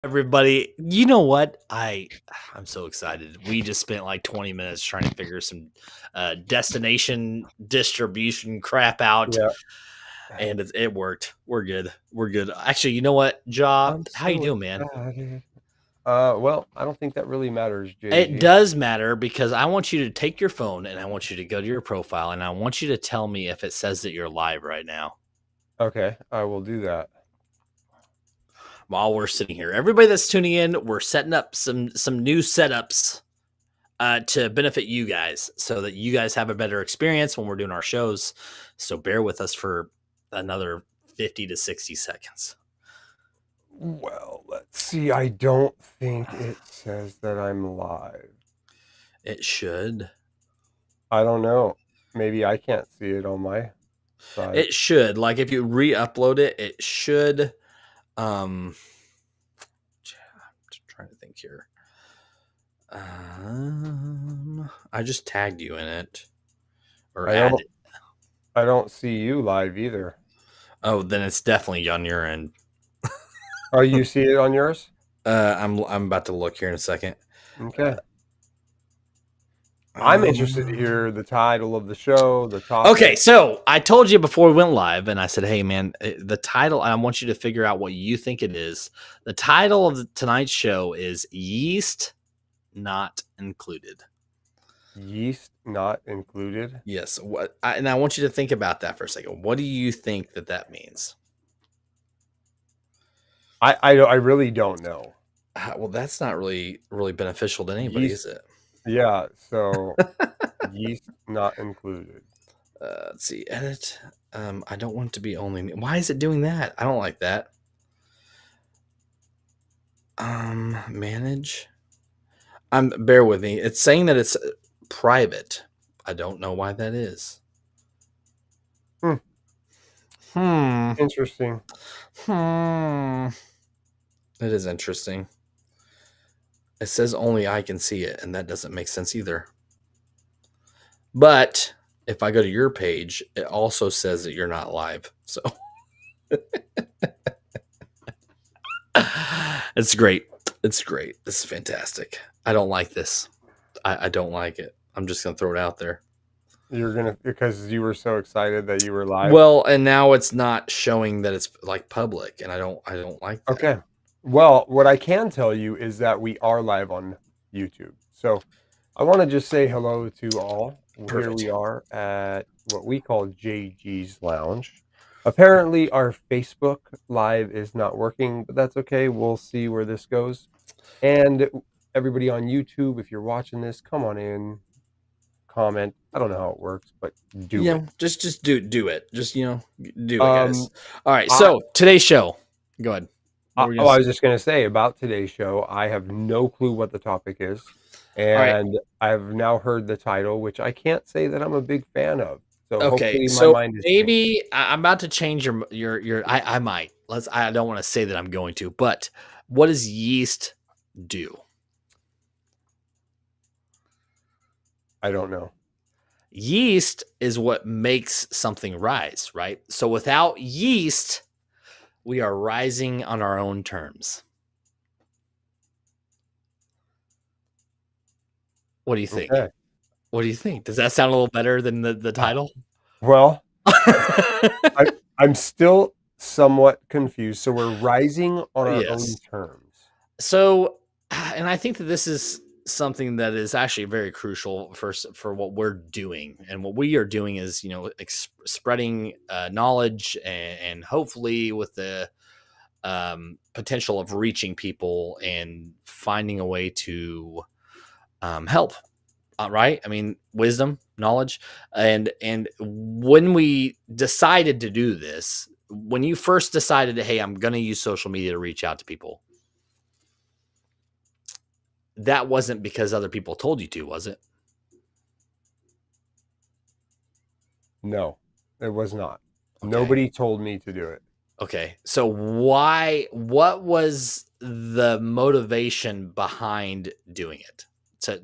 Everybody, you know what? I'm so excited. We just spent like 20 minutes trying to figure some destination distribution crap out, Yeah, and it worked. We're good. We're good. Actually, you know what, Ja? I'm How you so doing, man? excited. Well, I don't think that really matters, It JG. does matter because I want you to take your phone and I want you to go to your profile and I want you to tell me if it says that you're live right now Okay, I will do that. while we're sitting here. Everybody that's tuning in, we're setting up some new setups to benefit you guys so that you guys have a better experience when we're doing our shows. So bear with us for another 50 to 60 seconds. Well, let's see. I don't think it says that I'm live. It should. I don't know. Maybe I can't see it on my side. It should. Like if you re-upload it, it should. I'm trying to think here. I just tagged you in it or I added. don't. I don't see you live either. Oh, then it's definitely on your end. Oh, you see it on yours? I'm about to look here in a second. Okay. I'm interested to hear the title of the show, the topic. Okay, so I told you before we went live, and I said, "Hey, man, the title. I want you to figure out what you think it is. The title of tonight's show is Yeast Not Included." Yeast not included. Yes, and I want you to think about that for a second. What do you think that means? I really don't know. Well, that's not really beneficial to anybody, Yeast. is it? Yeah. So yeast not included. Let's see, edit. I don't want to be only me. Why is it doing that? I don't like that. Manage. Bear with me. It's saying that it's private. I don't know why that is. Hmm. Hmm. Interesting. Hmm. It is interesting. It says only I can see it, and that doesn't make sense either. But if I go to your page, it also says that you're not live. So it's great. It's great. This is fantastic. I don't like this. I don't like it. I'm just gonna throw it out there. You're gonna because you were so excited that you were live. Well, and now it's not showing that it's like public, and I don't like that. Okay. Well, what I can tell you is that we are live on YouTube. So I want to just say hello to all. Here Perfect. we are at what we call JG's Lounge. Apparently, our Facebook Live is not working, but that's okay. We'll see where this goes. And everybody on YouTube, if you're watching this, come on in, comment. I don't know how it works, but do it. Just do it. Just do it, guys. Um, All right. I, So today's show. Go ahead. What were you gonna I say? was just going to say about today's show, I have no clue what the topic is. All right. And I've now heard the title, which I can't say that I'm a big fan of. So Okay. hopefully my So mind has changed. maybe I'm about to change your. I might. I don't want to say that I'm going to, but what does yeast do? I don't know. Yeast is what makes something rise, right? So without yeast, we are rising on our own terms. What do you think? Okay. What do you think? Does that sound a little better than the title? Well, I'm still somewhat confused. So we're rising on our own Yes. terms. So, and I think that this is something that is actually very crucial for what we're doing, and what we are doing is spreading knowledge and hopefully with the potential of reaching people and finding a way to help. Right? I mean, wisdom, knowledge, and when we decided to do this, when you first decided, hey, I'm going to use social media to reach out to people, that wasn't because other people told you to, was it? No, it was not. Okay. Nobody told me to do it. Okay. So what was the motivation behind doing it? To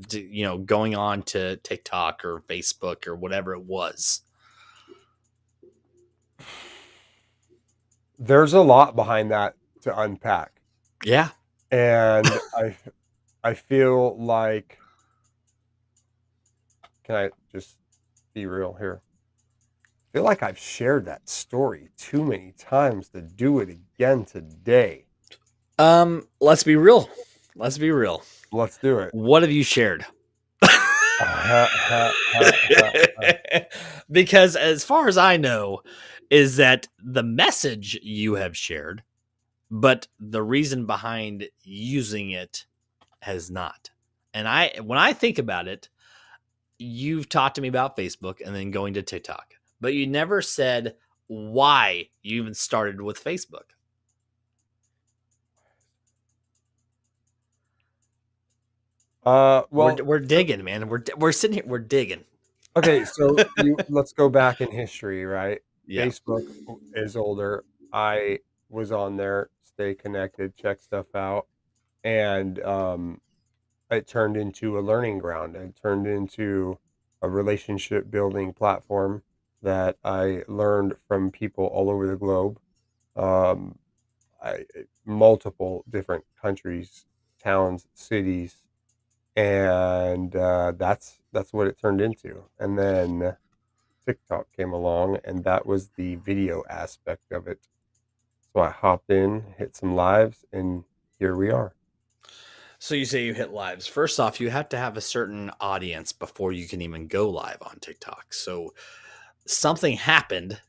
going on to TikTok or Facebook or whatever it was. There's a lot behind that to unpack. Yeah. and I feel like, can I just be real here? I feel like I've shared that story too many times to do it again today. Let's be real. Let's be real. Let's do it. What have you shared? Ha, ha, ha, ha, ha. Because as far as I know, is that the message you have shared, but the reason behind using it has not. And when I think about it, you've talked to me about Facebook and then going to TikTok, but you never said why you even started with Facebook. Well, We're digging, man. We're sitting here. We're digging. okay, so let's go back in history, right? Yeah. Facebook is older. I was on there, stay connected, check stuff out, and it turned into a learning ground. It turned into a relationship building platform that I learned from people all over the globe, um, multiple different countries, towns, cities, and that's what it turned into. And then TikTok came along, and that was the video aspect of it. So I hopped in, hit some lives, and here we are. So you say you hit lives. First off, you have to have a certain audience before you can even go live on TikTok. So something happened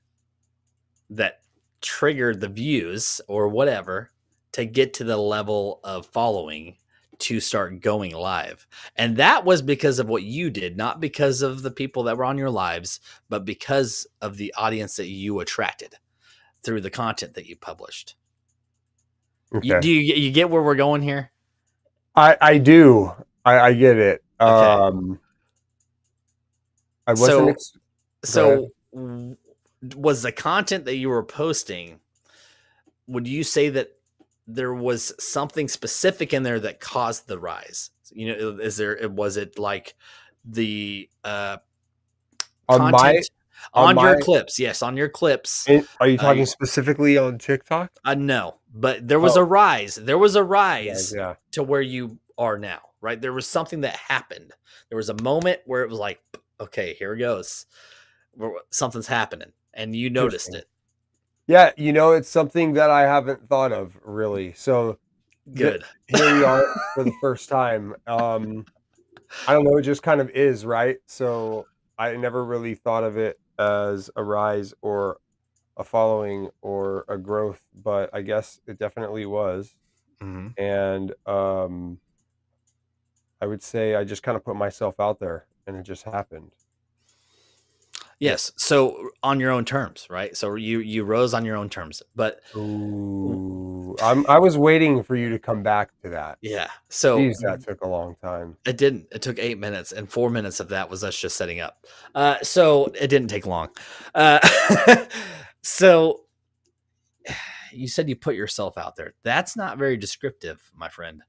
that triggered the views or whatever to get to the level of following to start going live. And that was because of what you did, not because of the people that were on your lives, but because of the audience that you attracted through the content that you published. Okay. Do you get where we're going here? I do. I get it. Okay. I wasn't. Go ahead. So was the content that you were posting, would you say that there was something specific in there that caused the rise? Was it like the On my content on on your my clips? Yes, on your clips. Are you talking You, specifically on TikTok? no, but there was Oh, a rise. There was a guys, rise yeah. to where you are now, right? There was something that happened. There was a moment where it was like, okay, here it goes. Something's happening, and you noticed Interesting. it. Yeah, it's something that I haven't thought of really. So Good. here we are for the first time. I don't know, it just kind of is, right? So I never really thought of it as a rise or a following or a growth, but I guess it definitely was. Mm-hmm. And I would say I just kind of put myself out there and it just happened. Yeah. Yes. So on your own terms, right? So you rose on your own terms. But Ooh, I was waiting for you to come back to that. yeah. So Geez, that took a long time. it didn't. It took 8 minutes, and 4 minutes of that was us just setting up. So it didn't take long. Uh, so you said you put yourself out there. That's not very descriptive, my friend.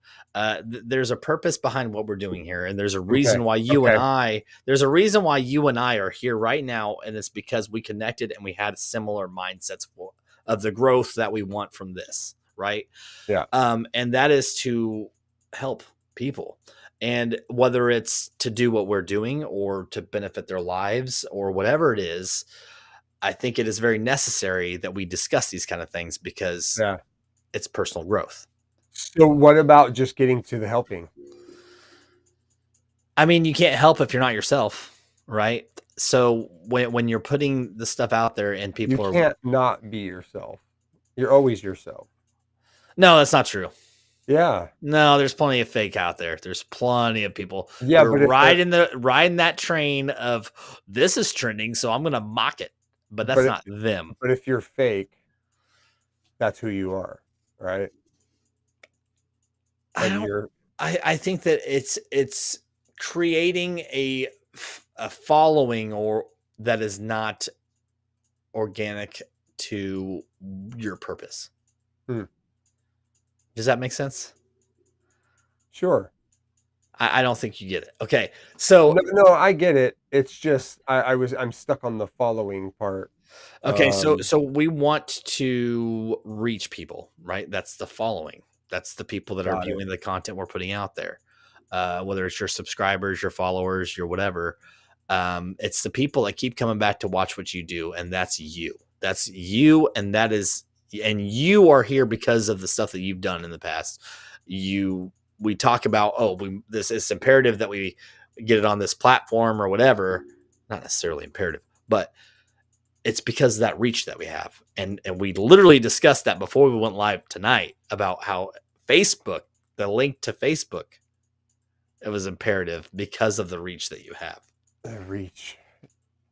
There's a purpose behind what we're doing here, and there's a Okay. reason why Okay. there's a reason why you and I are here right now, and it's because we connected and we had similar mindsets of the growth that we want from this, right? Yeah. And that is to help people. And whether it's to do what we're doing or to benefit their lives or whatever it is, I think it is very necessary that we discuss these kind of things because Yeah. it's personal growth. So what about just getting to the helping? I mean, you can't help if you're not yourself, right? So when you're putting the stuff out there and You people are, can't not be yourself. You're always yourself. no, that's not true. Yeah. No, there's plenty of fake out there. There's plenty of people Yeah, that are but if they're riding that train of this is trending, so I'm gonna mock it. But that's but if not them. but if you're fake, that's who you are, right? I And don't. you're I think that it's creating a following or that is not organic to your purpose. hmm, Does that make sense? sure. I don't think you get it. Okay, so No, I get it. It's just I'm stuck on the following part. okay, so Um, we want to reach people, right? That's the following. That's the people that are Got it. viewing the content we're putting out there. Whether it's your subscribers, your followers, your whatever. It's the people that keep coming back to watch what you do, and that's you. That's you, and you are here because of the stuff that you've done in the past. We talk about, this is imperative that we get it on this platform or whatever. Not necessarily imperative, but it's because of that reach that we have. And we literally discussed that before we went live tonight about how Facebook, the link to Facebook, it was imperative because of the reach that you have. The reach.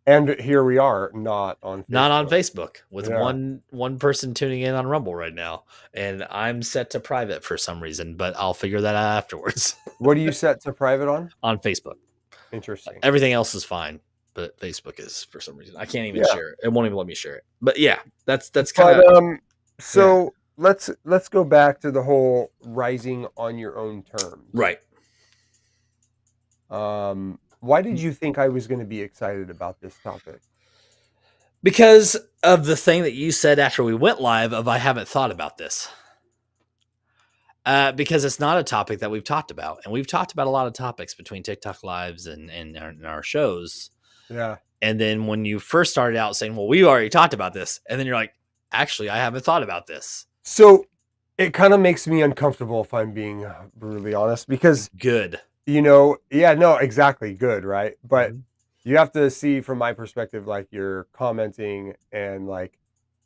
And here we are, not on Facebook with one person tuning in on Rumble right now, and I'm set to private for some reason, but I'll figure that out afterwards. What are you set to private on? On Facebook. Interesting. Everything else is fine, but Facebook is for some reason. I can't even share it. It won't even let me share it. But yeah, that's kind of. So let's go back to the whole rising on your own terms. Right. Why did you think I was going to be excited about this topic? Because of the thing that you said after we went live of I haven't thought about this. Because it's not a topic that we've talked about. And we've talked about a lot of topics between TikTok lives and our shows. Yeah. And then when you first started out saying, well, we already talked about this. And then you're like, actually, I haven't thought about this. So it kind of makes me uncomfortable, if I'm being brutally honest, because good. Exactly. Good. Right. But you have to see from my perspective, like you're commenting and like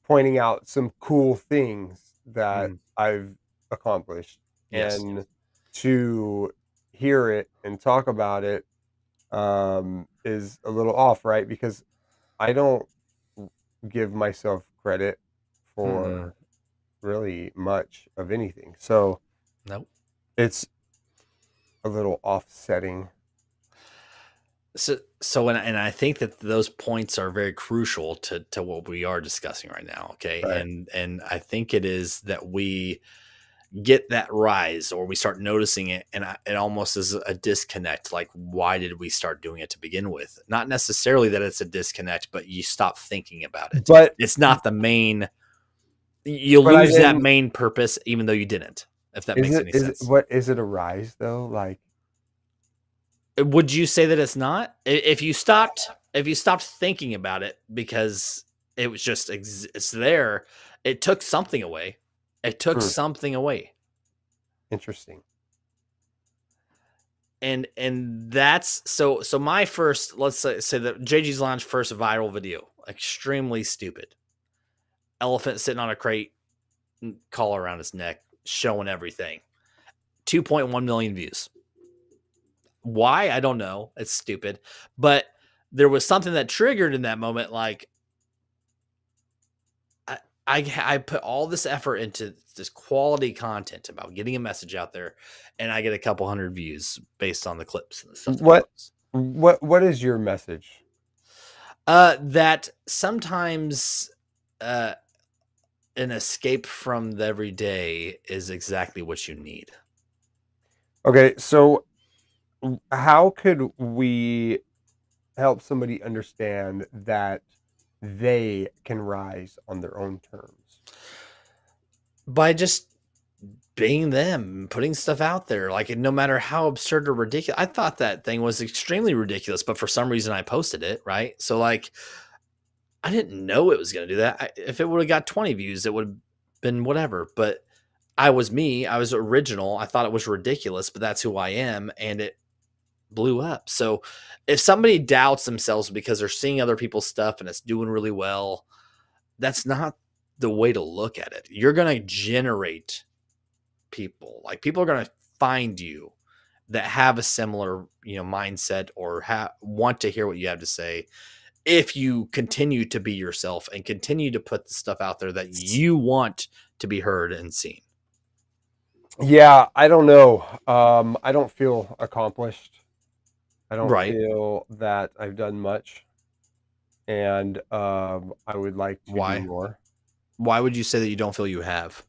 pointing out some cool things that I've accomplished. Yes. And to hear it and talk about it is a little off, right? Because I don't give myself credit for really much of anything. So nope. It's a little offsetting. So and I think that those points are very crucial to what we are discussing right now. Okay. Right. And I think it is that we get that rise or we start noticing it. And it almost is a disconnect. Like, why did we start doing it to begin with? Not necessarily that it's a disconnect, but you stop thinking about it. But it's not the main, you lose that main purpose, even though you didn't, if that makes any sense. Is it a rise though? Like, would you say that it's not? If you stopped thinking about it because it was just it's there, it took something away. It took something away. Interesting. And that's so my first, let's say that JG's Lounge first viral video, extremely stupid. Elephant sitting on a crate, collar around his neck, showing everything. 2.1 million views. Why? I don't know. It's stupid. But there was something that triggered in that moment. Like, I put all this effort into this quality content about getting a message out there, and I get a couple hundred views based on the clips and stuff. What is your message? That sometimes an escape from the everyday is exactly what you need. Okay, so how could we help somebody understand that they can rise on their own terms? By just being them, putting stuff out there, like no matter how absurd or ridiculous. I thought that thing was extremely ridiculous, but for some reason I posted it, right? So like, I didn't know it was going to do that. If it would have got 20 views, it would have been whatever, but I was me. I was original. I thought it was ridiculous, but that's who I am. And it blew up. So if somebody doubts themselves because they're seeing other people's stuff and it's doing really well, that's not the way to look at it. You're going to generate people. Like, people are going to find you that have a similar, mindset or want to hear what you have to say. If you continue to be yourself and continue to put the stuff out there that you want to be heard and seen. Yeah, I don't know. I don't feel accomplished. I don't feel that I've done much, and I would like to do more. Why would you say that you don't feel you have?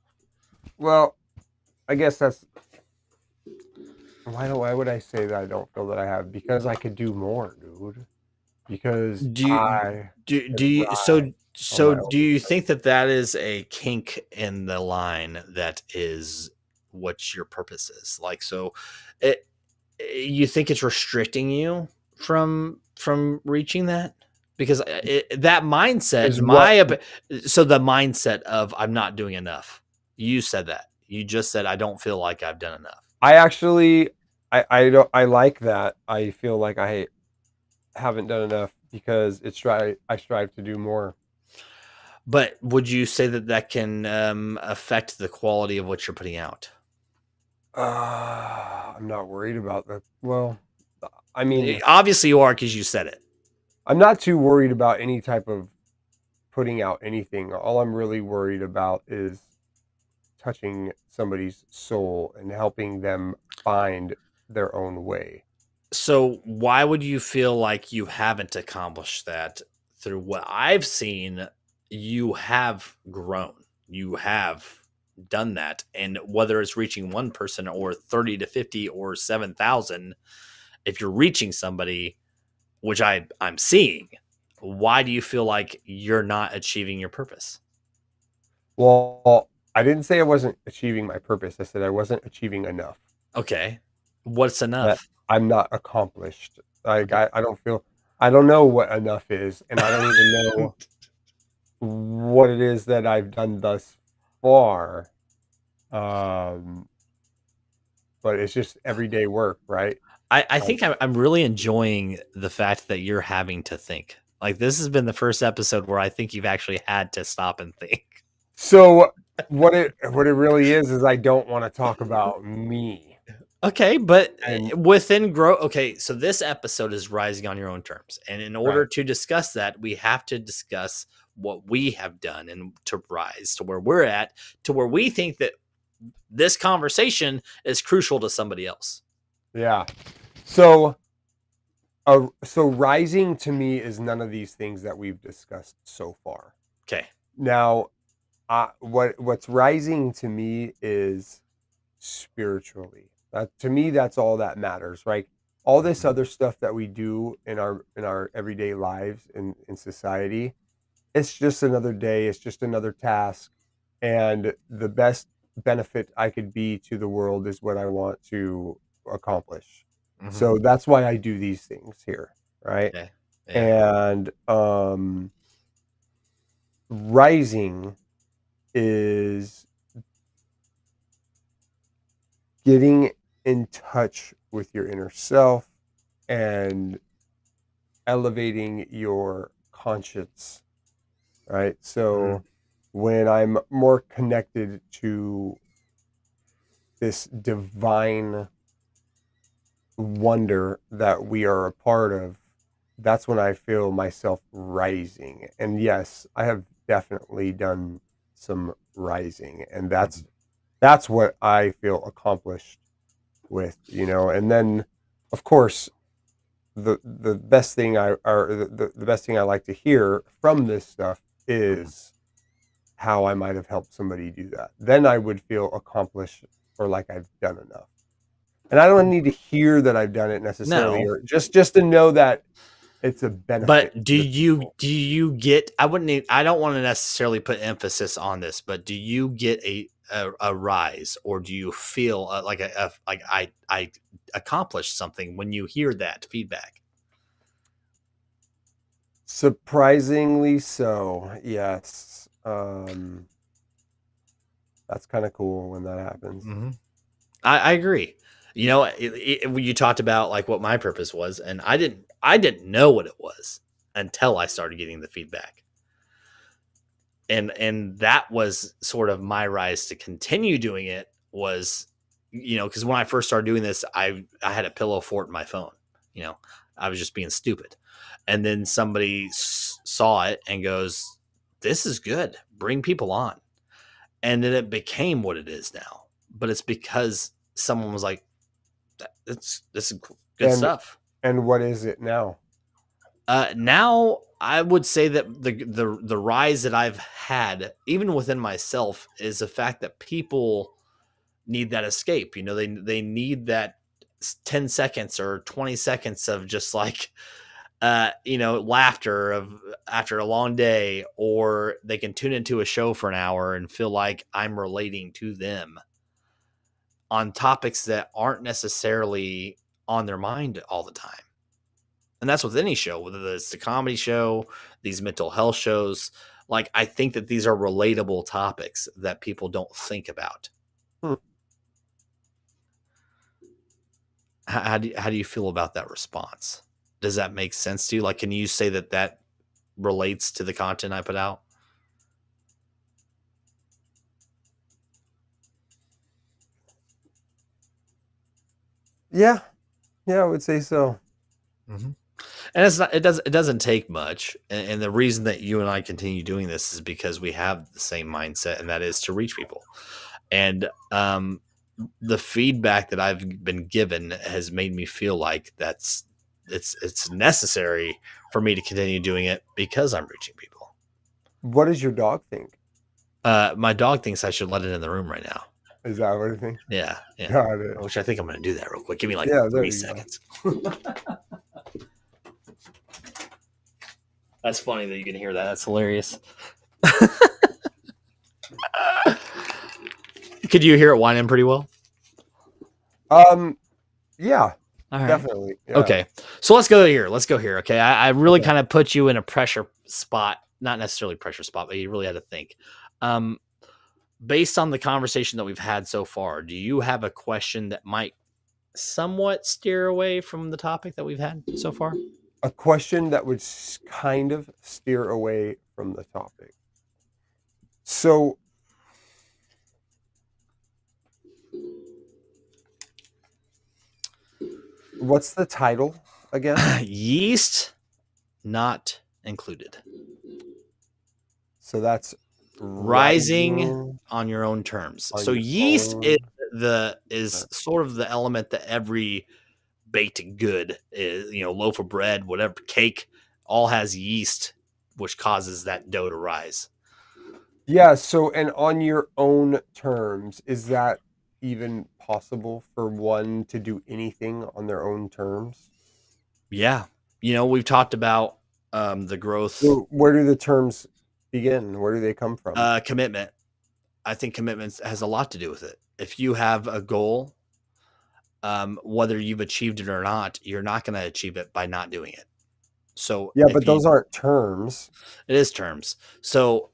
Well, I guess that's why would I say that I don't feel that I have? Because I could do more, dude. Because do you think that is a kink in the line that is what your purpose is. Like, so it, you think it's restricting you from reaching that? Because that mindset, Is what so the mindset of I'm not doing enough. You said that. You just said I don't feel like I've done enough. I actually I don't I like that. I feel like I haven't done enough because I strive to do more. But would you say that that can affect the quality of what you're putting out? I'm not worried about that. Well, I mean, Obviously, you are because you said it. I'm not too worried about any type of putting out anything. All I'm really worried about is touching somebody's soul and helping them find their own way. So, why would you feel like you haven't accomplished that? Through what I've seen, you have grown. You have done that. And whether it's reaching one person or 30 to 50 or 7,000, if you're reaching somebody, which I'm seeing, why do you feel like you're not achieving your purpose? Well, I didn't say I wasn't achieving my purpose. I said I wasn't achieving enough. Okay. What's That enough? I'm not accomplished. Like Okay. I don't feel I don't know what enough is, and I don't even know what it is that I've done thus far. Um, but it's just everyday work, right? I Like, think I'm really enjoying the fact that you're having to think. Like, this has been the first episode where I think you've actually had to stop and think. so what it really is I don't want to talk about me. Okay, but And within grow. Okay, so this episode is rising on your own terms, and in order right. to discuss that, we have to discuss what we have done and to rise to where we're at, to where we think that this conversation is crucial to somebody else. Yeah. So so rising to me is none of these things that we've discussed so far. Okay. Now, what's rising to me is spiritually. That to me, that's all that matters, right? All this Mhm. other stuff that we do in our everyday lives in society, it's just another day. It's just another task, and the best benefit I could be to the world is what I want to accomplish. Mhm. So that's why I do these things here, right? Okay. Yeah. And rising is getting in touch with your inner self and elevating your conscience, right? Mhm. So when I'm more connected to this divine wonder that we are a part of, that's when I feel myself rising. And yes, I have definitely done some rising, and Mhm. that's what I feel accomplished with, you know. And then of course the best thing the best thing I like to hear from this stuff Mhm. is how I might have helped somebody do that. Then I would feel accomplished or like I've done enough. And I don't need to hear that I've done it necessarily, No, or just to know that it's a benefit but to the people. do you get? I wouldn't. I don't want to necessarily put emphasis on this, but do you get a rise, or do you feel like like I accomplished something when you hear that feedback? Surprisingly so, yes. That's kind of cool when that happens. Hmm. I agree. You know, you talked about like what my purpose was, and I didn't know what it was until I started getting the feedback. And that was sort of my rise to continue doing it was, you know, because when I first started doing this, I had a pillow fort in my phone. You know, I was just being stupid, and then somebody saw it and goes, "This is good. Bring people on," and then it became what it is now. But it's because someone was like, "It's this is good And stuff." what is it now? Now I would say that the rise that I've had, even within myself, is the fact that people need that escape. You know, they need that 10 seconds or 20 seconds of just like you know, laughter of after a long day, or they can tune into a show for an hour and feel like I'm relating to them. on topics that aren't necessarily on their mind all the time. And that's with any show, whether it's the comedy show, these mental health shows. Like, I think that these are relatable topics that people don't think about. Hmm. How do you feel about that response? Does that make sense to you? Like, can you say that relates to the content I put out? Yeah, I would say so. Mm-hmm. And it doesn't take much. And the reason that you and I continue doing this is because we have the same mindset, and that is to reach people. And the feedback that I've been given has made me feel like it's necessary for me to continue doing it because I'm reaching people. What does your dog think? My dog thinks I should let it in the room right now. Is that what it thinks? Yeah. Got it. Which I think I'm going to do that real quick. Give me like Yeah, there 3 you seconds. That's funny that you can hear that. That's hilarious. Could you hear it whining pretty well? Yeah, All right. definitely. Yeah. Okay. So let's go here. Okay. I really kind of put you in a pressure spot, not necessarily pressure spot, but you really had to think. Based on the conversation that we've had so far, do you have a question that might somewhat steer away from the topic that we've had so far? A question that would kind of steer away from the topic. So, what's the title again? Yeast not included. So that's rising on your own terms. So yeast is sort of the element that every baked good is, loaf of bread, whatever, cake, all has yeast, which causes that dough to rise. Yeah. So, and on your own terms, is that even possible for one to do anything on their own terms? Yeah. We've talked about the growth. So where do the terms begin? Where do they come from? Commitment. I think commitment has a lot to do with it. If you have a goal, whether you've achieved it or not, you're not going to achieve it by not doing it. So yeah, but those aren't terms. It is terms. So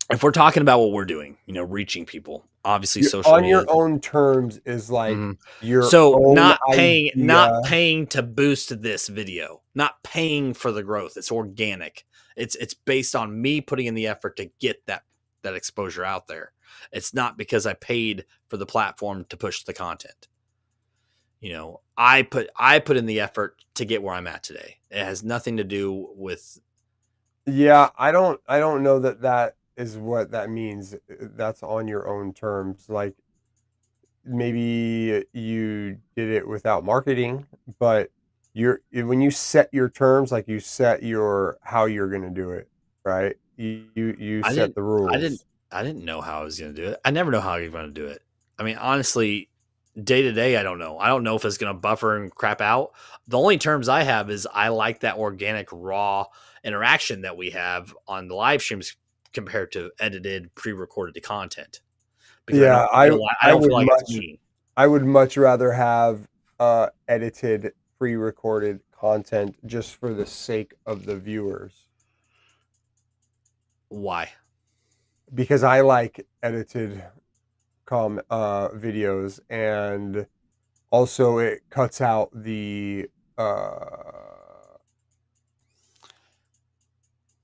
if we're talking about what we're doing, reaching people, obviously social on your own terms is like your so own not idea. paying to boost this video, not paying for the growth. It's organic. It's based on me putting in the effort to get that exposure out there. It's not because I paid for the platform to push the content. I put in the effort to get where I'm at today. It has nothing to do with. Yeah, I don't know that is what that means. That's on your own terms. Like maybe you did it without marketing, but when you set your terms, like you set how you're going to do it, right? You set the rules. I didn't know how I was going to do it. I never know how you're going to do it. I mean, honestly, day to day, I don't know. I don't know if it's going to buffer and crap out. The only terms I have is I like that organic, raw interaction that we have on the live streams compared to edited, pre-recorded content. Because yeah, I don't feel like it's cheating. I would much rather have edited, pre-recorded content just for the sake of the viewers. Why? Because I like edited videos, and also it cuts out the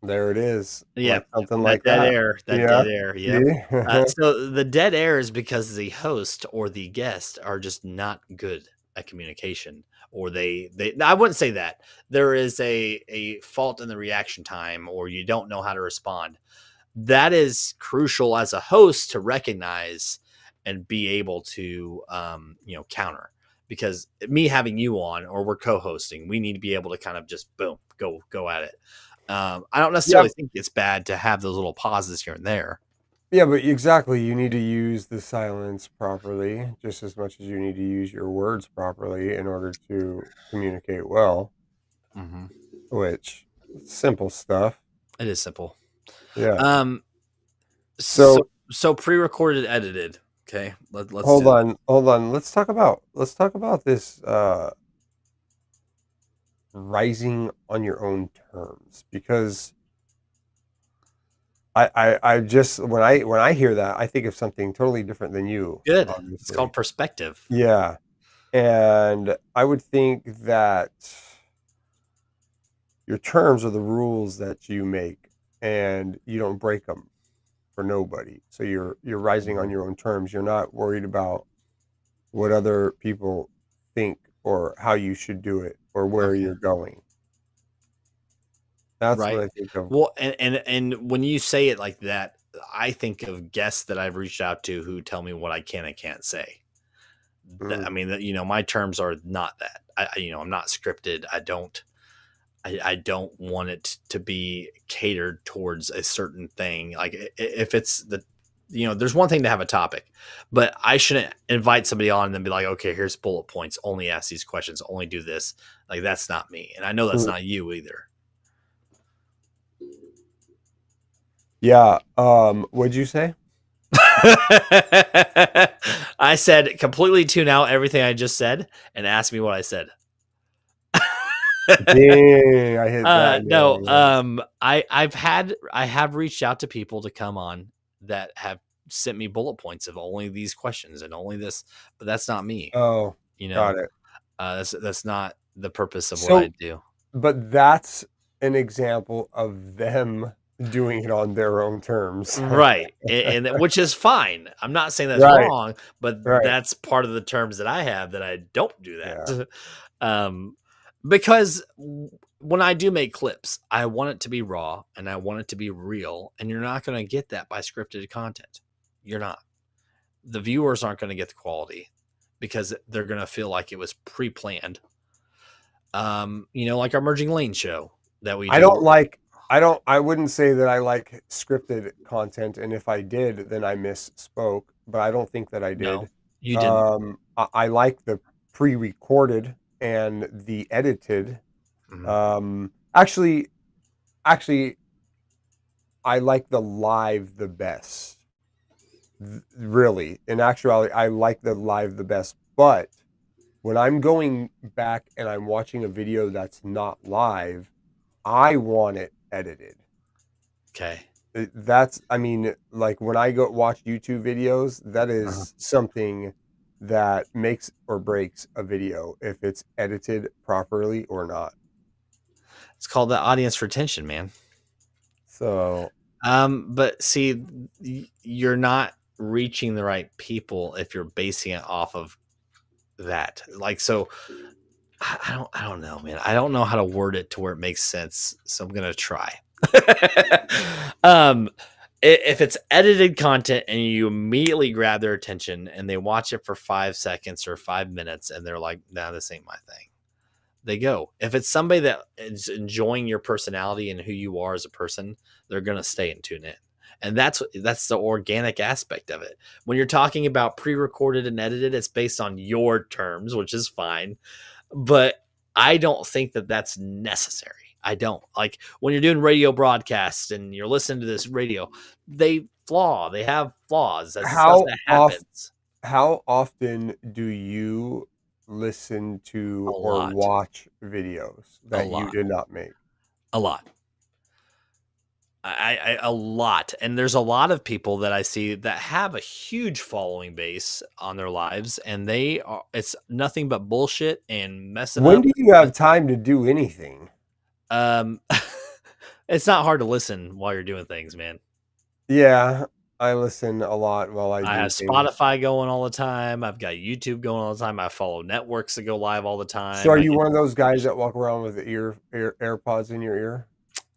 there it is. Yeah, like something like dead that. air. Dead air. Yeah. So the dead air is because the host or the guest are just not good at communication, or they. I wouldn't say that. There is a fault in the reaction time, or you don't know how to respond. That is crucial as a host to recognize and be able to, counter. Because me having you on, or we're co-hosting, we need to be able to kind of just boom, go at it. I don't necessarily think it's bad to have those little pauses here and there. Yeah, but exactly. You need to use the silence properly, just as much as you need to use your words properly in order to communicate well. Mm-hmm. Which, simple stuff. It is simple. Yeah. So pre-recorded, edited. Okay, let's do that. Hold on. Let's talk about this rising on your own terms, because I just when I hear that, I think of something totally different than you, Good. It's obviously. called perspective. Yeah. And I would think that your terms are the rules that you make, and you don't break them for nobody. So you're rising on Mhm. your own terms. You're not worried about what other people think or how you should do it or where Okay. you're going. That's what Right. I think of. Well, and when you say it like that, I think of guests that I've reached out to who tell me what I can and can't say. Mm. I mean, my terms are not that. I'm not scripted. I don't want it to be catered towards a certain thing. Like if it's there's one thing to have a topic, but I shouldn't invite somebody on and then be like, okay, here's bullet points. Only ask these questions. Only do this. Like that's not me, and I know that's Mm. not you either. Yeah. What'd you say? I said completely tune out everything I just said and ask me what I said. Dang, I hit that nail No, on the head. I have reached out to people to come on that have sent me bullet points of only these questions and only this, but that's not me. Oh, You got know, it. that's not the purpose of what I So, do. but that's an example of them doing it on their own terms. Right. Which is fine. I'm not saying that's Right, wrong, but right. that's part of the terms that I have that I don't do Yeah. that. um, because when I do make clips, I want it to be raw and I want it to be real. And you're not going to get that by scripted content. You're not. The viewers aren't going to get the quality because they're going to feel like it was pre planned. Like our Merging Lane show that we I do. don't like I wouldn't say that I like scripted content, and if I did, then I misspoke, but I don't think that I No, did. you didn't. I like the pre-recorded and the edited. Mhm. Actually, I like the live the best. Really, in actuality, I like the live the best. But when I'm going back and I'm watching a video that's not live, I want it edited. Okay. I mean, like when I go watch YouTube videos, that Uh-huh. is something that makes or breaks a video if it's edited properly or not. It's called the audience retention, man. So, But see, you're not reaching the right people if you're basing it off of that. Like, so I don't know, man. I don't know how to word it to where it makes sense. So I'm gonna try. um, if it's edited content and you immediately grab their attention and they watch it for 5 seconds or 5 minutes and they're like, "Nah, this ain't my thing," they go. If it's somebody that is enjoying your personality and who you are as a person, they're gonna stay and tune in. And that's the organic aspect of it. When you're talking about pre-recorded and edited, it's based on your terms, which is fine. But I don't think that that's necessary. I don't like when you're doing radio broadcasts and you're listening to this radio, they have flaws. That's stuff how that off happens how often do you listen a to or lot, watch videos a that you lot, did not make? a lot. A lot, and there's a lot of people that I see that have a huge following base on their lives, and it's nothing but bullshit and messing When up. do you have time to do anything? Um, it's not hard to listen while you're doing things, man. Yeah, I listen a lot while I I do have things. Spotify going all the time. I've got YouTube going all the time. I follow networks that go live all the So time. are I you get one of those guys notifications. that walk around with the AirPods in your ear?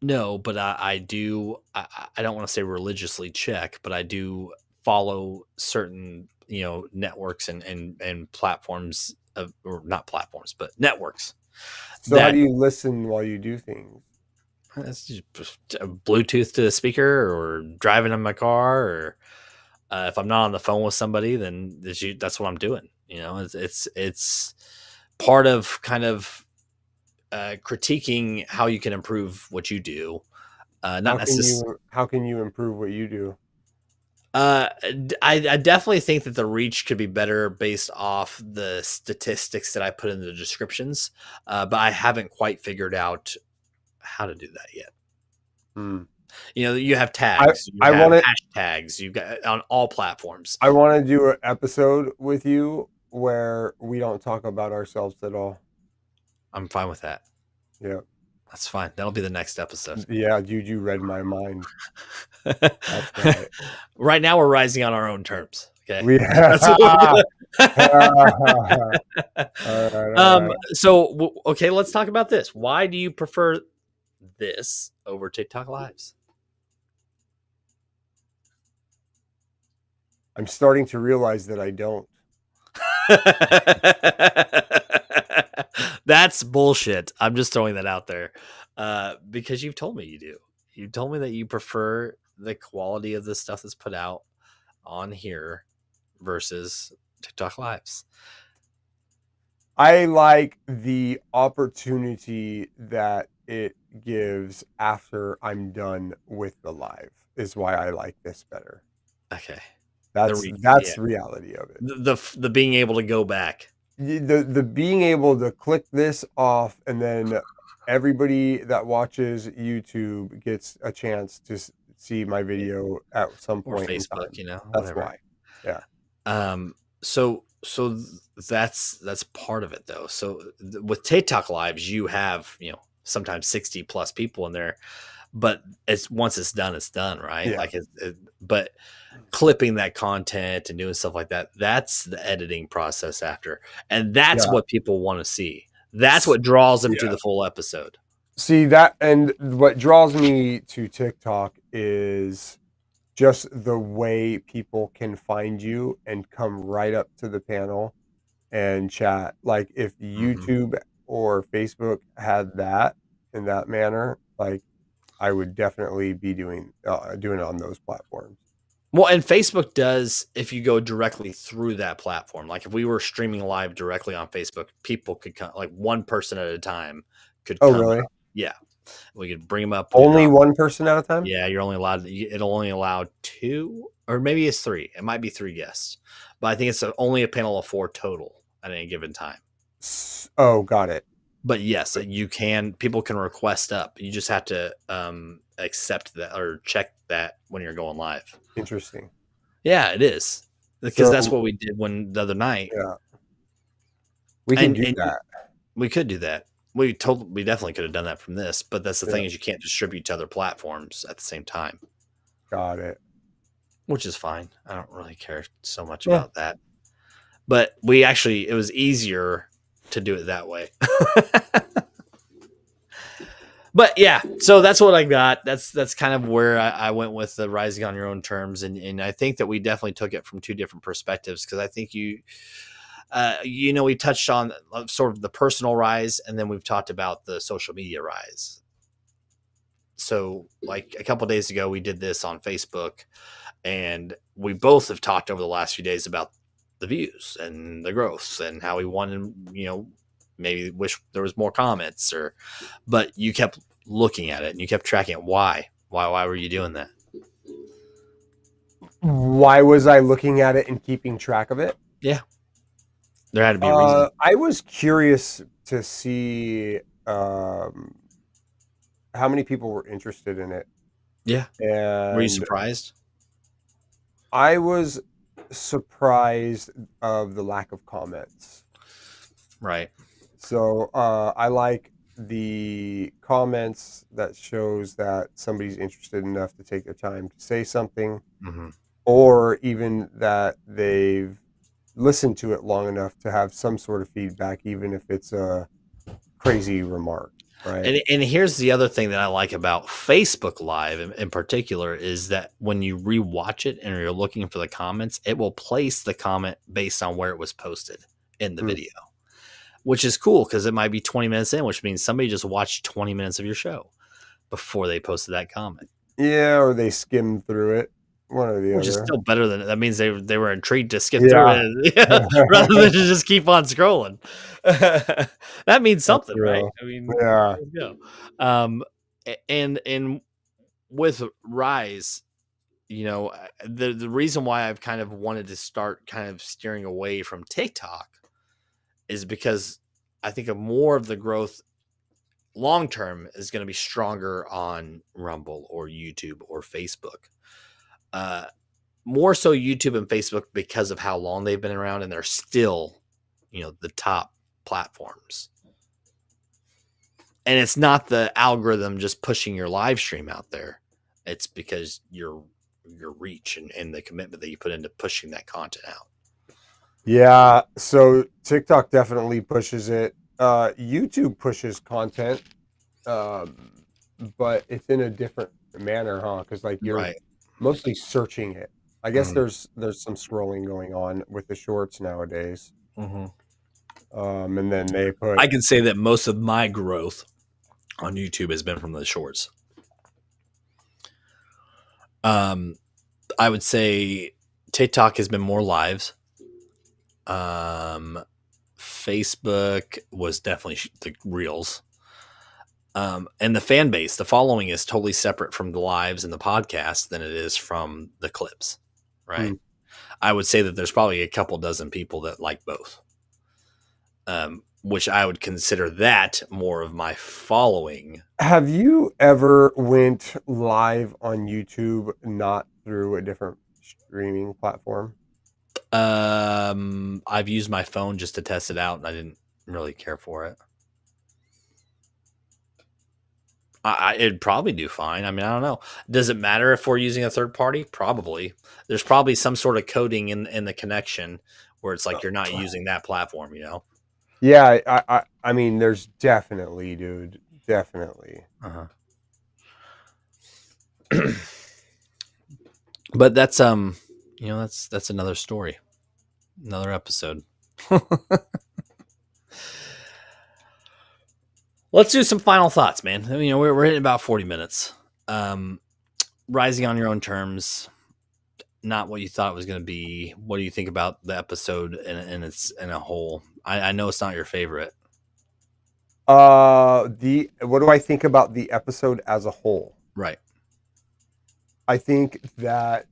No, but I do. I don't want to say religiously check, but I do follow certain networks and platforms of, or not platforms, but networks So how that do you listen while you do things? that's just Bluetooth to the speaker or driving in my car or if I'm not on the phone with somebody, then that's what I'm doing. It's part of kind of critiquing how you can improve what you do. Not necessarily. How can you improve what you do? I definitely think that the reach could be better based off the statistics that I put in the descriptions, but I haven't quite figured out how to do that yet. Hmm. You have I tags, you I have want to hashtags, you got on all platforms. I want to do an episode with you where we don't talk about ourselves at all. I'm fine with that. Yeah. That's fine. That'll be the next episode. Yeah, dude, you read my mind. That's right. Right now, we're rising on our own terms. Okay. We That's all right, all right. So okay, let's talk about this. Why do you prefer this over TikTok Lives? I'm starting to realize that I don't. That's bullshit. I'm just throwing that out there because you've told me you do. You told me that you prefer the quality of the stuff that's put out on here versus TikTok Lives. I like the opportunity that it gives after I'm done with the live is why I like this better. Okay. That's yeah. the reality of it. The being able to go back. The being able to click this off and then everybody that watches YouTube gets a chance to see my video at some Or point in Facebook, time. That's whatever. why. Yeah. So that's part of it though. So with TikTok Lives, you have sometimes 60 plus people in there, but once it's done, right? Yeah. Like but clipping that content and doing stuff like that's the editing process after, and that's what people want to see. That's what draws them to the full episode. See that, and what draws me to TikTok is just the way people can find you and come right up to the panel and chat. Like if YouTube or Facebook had that in that manner, like I would definitely be doing it on those platforms. Well, and Facebook does, if you go directly through that platform. Like if we were streaming live directly on Facebook, people could come, like one person at a time could come. Really? Up. Yeah. We could bring them up. Only one person at a time? Yeah, you're only allowed, it'll only allow 2, or maybe it's 3. It might be 3 guests. But I think it's only a panel of 4 total at any given time. Oh, got it. But yes, people can request up. You just have to accept that or check that when you're going live. Interesting. Yeah, it is. Because that's what we did the other night. Yeah. We can do that. We could do that. We definitely could have done that from this, but that's the thing is you can't distribute to other platforms at the same time. Got it. Which is fine. I don't really care so much about that. But it was easier to do it that way. But yeah, so that's what I got. That's kind of where I went with the rising on your own terms. And I think that we definitely took it from 2 different perspectives, because I think we touched on sort of the personal rise, and then we've talked about the social media rise. So like a couple of days ago, we did this on Facebook, and we both have talked over the last few days about the views and the growth and how we wanted, maybe wish there was more comments, but you kept looking at it and you kept tracking it. Why were you doing that? Why was I looking at it and keeping track of it? Yeah. There had to be a reason. I was curious to see how many people were interested in it. Yeah. And were you surprised? I was surprised of the lack of comments. Right. So I like the comments that shows that somebody's interested enough to take their time to say something, or even that they've listened to it long enough to have some sort of feedback, even if it's a crazy remark. Right. And here's the other thing that I like about Facebook Live in particular is that when you rewatch it and you're looking for the comments, it will place the comment based on where it was posted in the video, which is cool because it might be 20 minutes in, which means somebody just watched 20 minutes of your show before they posted that comment. Yeah, or they skimmed through it. One or the other. Which is still better than that. Means they were intrigued to skip through it rather than to just keep on scrolling. That means something, right? I mean, yeah. And with Rise, the reason why I've kind of wanted to start kind of steering away from TikTok is because I think more of the growth long term is going to be stronger on Rumble or YouTube or Facebook. More so YouTube and Facebook because of how long they've been around, and they're still, the top platforms. And it's not the algorithm just pushing your live stream out there. It's because your reach and the commitment that you put into pushing that content out. Yeah, so TikTok definitely pushes it. YouTube pushes content, but it's in a different manner, huh? Because like you're Right. mostly searching it. I guess there's some scrolling going on with the shorts nowadays. Mm-hmm. And then they put. I can say that most of my growth on YouTube has been from the shorts. I would say TikTok has been more lives. Facebook was definitely the reels. And the fan base, the following is totally separate from the lives and the podcast than it is from the clips, right? I would say that there's probably a couple dozen people that like both, which I would consider that more of my following. Have you ever went live on YouTube not through a different streaming platform? I've used my phone just to test it out, and I didn't really care for it. It'd probably do fine. I mean, I don't know. Does it matter if we're using a third party? Probably. There's probably some sort of coding in the connection where it's like you're not using that platform, Yeah, I mean, there's definitely, dude, definitely. Uh-huh. But that's that's another story, another episode. Let's do some final thoughts, man. We're hitting about 40 minutes. Rising on your own terms, not what you thought it was going to be. What do you think about the episode in a whole? I know it's not your favorite. What do I think about the episode as a whole? Right. I think that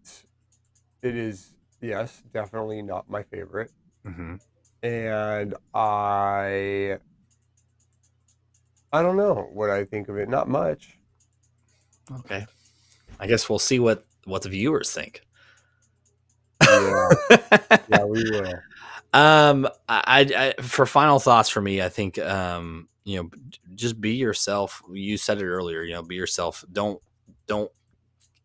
it is, yes, definitely not my favorite. Mm-hmm. And I don't know what I think of it. Not much. Okay. I guess we'll see what the viewers think. Yeah. Yeah, we will. I for final thoughts for me, I think just be yourself. You said it earlier, be yourself. Don't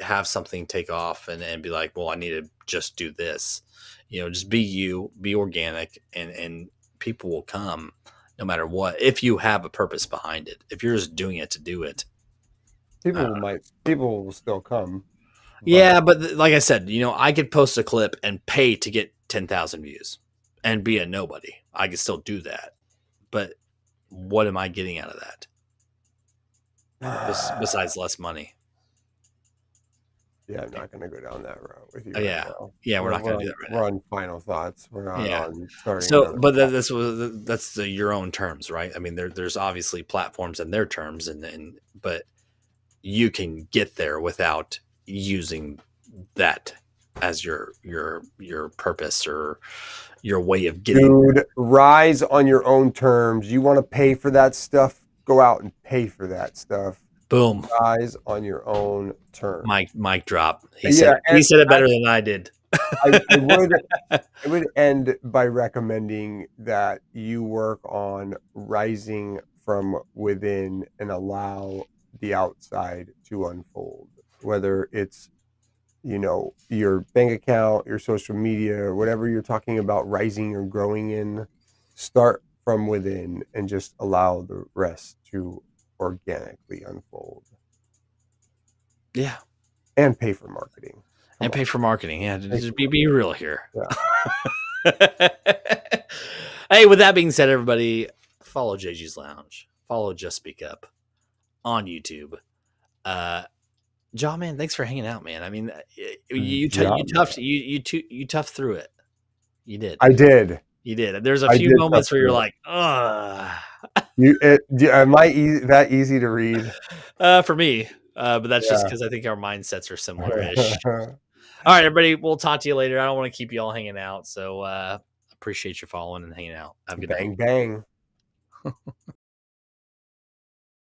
have something take off and be like, well, I need to just do this. Just be you, be organic, and people will come no matter what. If you have a purpose behind it, if you're just doing it to do it, people will still come. Yeah, but like I said, I could post a clip and pay to get 10,000 views and be a nobody. I could still do that. But what am I getting out of that? Besides less money. Yeah, I'm not going to go down that route with you. Yeah, right now. Yeah, we're not going to do that right now. We're on final thoughts. We're not on starting. So, but that's your own terms, right? I mean, there's obviously platforms and their terms, but you can get there without using that as your purpose or your way of getting. Dude, rise on your own terms. You want to pay for that stuff? Go out and pay for that stuff. Boom. Rise on your own terms. Mic drop. He said it better than I did. I would end by recommending that you work on rising from within and allow the outside to unfold. Whether it's, your bank account, your social media, or whatever you're talking about rising or growing in, start from within and just allow the rest to organically unfold. Yeah. And pay for marketing. Pay for marketing. Yeah. Just be real here. Yeah. Hey, with that being said, everybody, follow JG's Lounge. Follow Just Speak Up on YouTube. John, man, thanks for hanging out, man. I mean, you toughed through it. You did. I did. You did. There's a few moments where you're like, ugh. Am I that easy to read? For me, But that's just Yeah. because I think our mindsets are similar-ish. All right, everybody. We'll talk to you later. I don't want to keep you all hanging out. So appreciate you following and hanging out. Have a good night. Bang, bang.